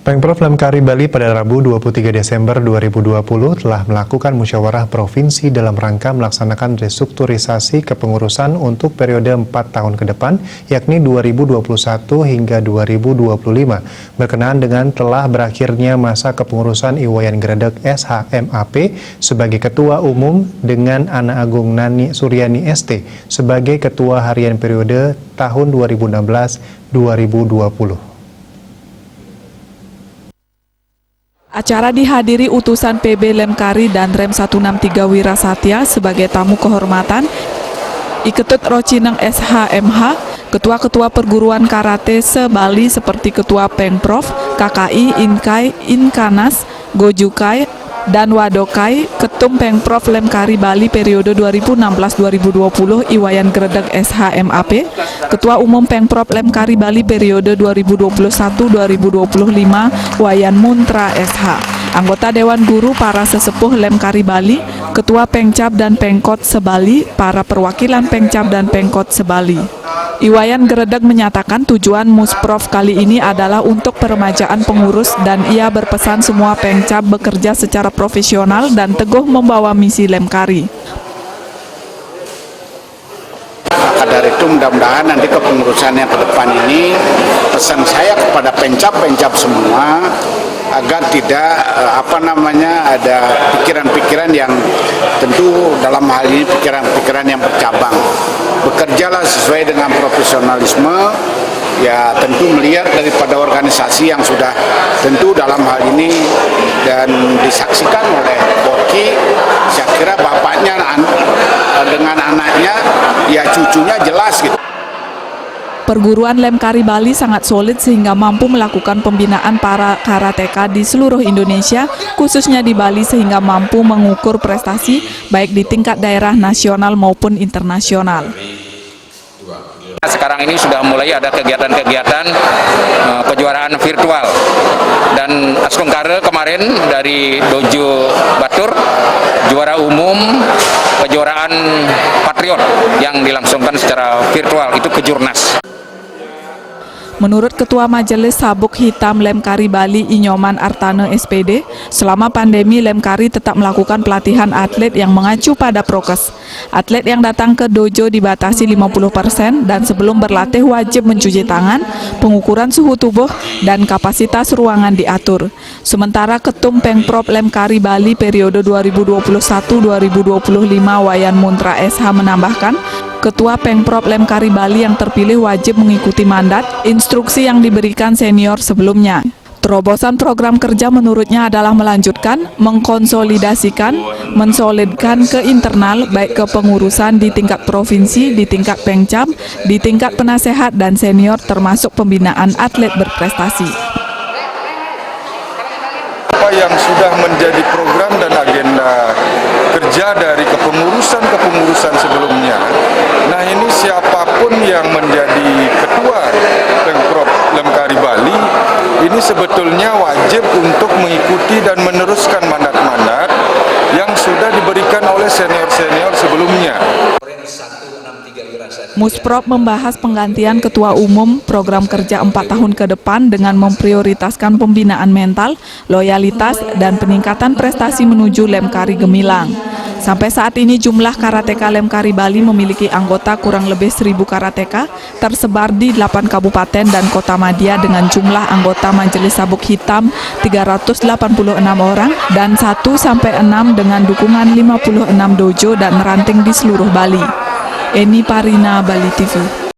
Pemprov Lemkari Bali pada Rabu 23 Desember 2020 telah melakukan musyawarah provinsi dalam rangka melaksanakan restrukturisasi kepengurusan untuk periode 4 tahun ke depan, yakni 2021 hingga 2025, berkenaan dengan telah berakhirnya masa kepengurusan Iwayan Gredeg SHMAP sebagai Ketua Umum dengan Ana Agung Nani Suryani ST sebagai Ketua Harian periode tahun 2016-2020. Acara dihadiri utusan PB Lemkari dan Rem 163 Wirasatya sebagai tamu kehormatan, Iketut Rocineng SHMH, ketua-ketua perguruan karate se-Bali seperti Ketua Pengprov, KKI, Inkai, Inkanas, Gojukai, dan Wadokai, Ketum Pengprov Lemkari Bali periode 2016-2020 Iwayan Gredeg SHMAP, Ketua Umum Pengprov Lemkari Bali periode 2021-2025 Wayan Muntra SH, anggota Dewan Guru para sesepuh Lemkari Bali, Ketua Pengcap dan Pengkot se-Bali, para perwakilan Pengcap dan Pengkot se-Bali. Iwayan Gredeg menyatakan tujuan Musprov kali ini adalah untuk peremajaan pengurus dan ia berpesan semua Pengcap bekerja secara profesional dan teguh membawa misi Lemkari. Maka dari itu mudah-mudahan nanti kepengurusan yang ke depan ini pesan saya kepada Pengcap semua agar tidak ada pikiran-pikiran yang tentu dalam hal ini pikiran-pikiran yang bercabang. Bekerjalah sesuai dengan profesionalisme, ya tentu melihat daripada organisasi yang sudah tentu dalam hal ini dan disaksikan oleh Boki, saya kira bapaknya dengan anaknya, ya cucunya jelas gitu. Perguruan Lemkari Bali sangat solid sehingga mampu melakukan pembinaan para karateka di seluruh Indonesia, khususnya di Bali sehingga mampu mengukur prestasi baik di tingkat daerah nasional maupun internasional. Sekarang ini sudah mulai ada kegiatan-kegiatan kejuaraan virtual dan Askungkare kemarin dari Dojo Batur juara umum kejuaraan Patriot yang dilangsungkan secara virtual itu kejurnas. Menurut Ketua Majelis Sabuk Hitam Lemkari Bali Inyoman Artane SPD, selama pandemi Lemkari tetap melakukan pelatihan atlet yang mengacu pada prokes. Atlet yang datang ke dojo dibatasi 50% dan sebelum berlatih wajib mencuci tangan, pengukuran suhu tubuh, dan kapasitas ruangan diatur. Sementara Ketum Pengprov Lemkari Bali periode 2021-2025 Wayan Muntra SH menambahkan, Ketua Pengprov Lemkari Bali yang terpilih wajib mengikuti mandat, instruksi yang diberikan senior sebelumnya. Terobosan program kerja menurutnya adalah melanjutkan, mengkonsolidasikan, mensolidkan ke internal baik ke pengurusan di tingkat provinsi, di tingkat Pengcap, di tingkat penasehat dan senior termasuk pembinaan atlet berprestasi. Apa yang sudah menjadi program dan agenda kerja dari kepengurusan sebelumnya. Nah ini siapapun yang menjadi ketua Pengprov Lemkari Bali ini sebetulnya wajib untuk mengikuti dan meneruskan mandat-mandat yang sudah diberikan oleh senior-senior sebelumnya. Musprov membahas penggantian Ketua Umum program kerja 4 tahun ke depan dengan memprioritaskan pembinaan mental, loyalitas, dan peningkatan prestasi menuju Lemkari Gemilang. Sampai saat ini jumlah karateka Lemkari Bali memiliki anggota kurang lebih 1.000 karateka tersebar di 8 kabupaten dan kota madya dengan jumlah anggota Majelis Sabuk Hitam 386 orang dan 1-6 dengan dukungan 56 dojo dan ranting di seluruh Bali. Eni Parina, Bali TV.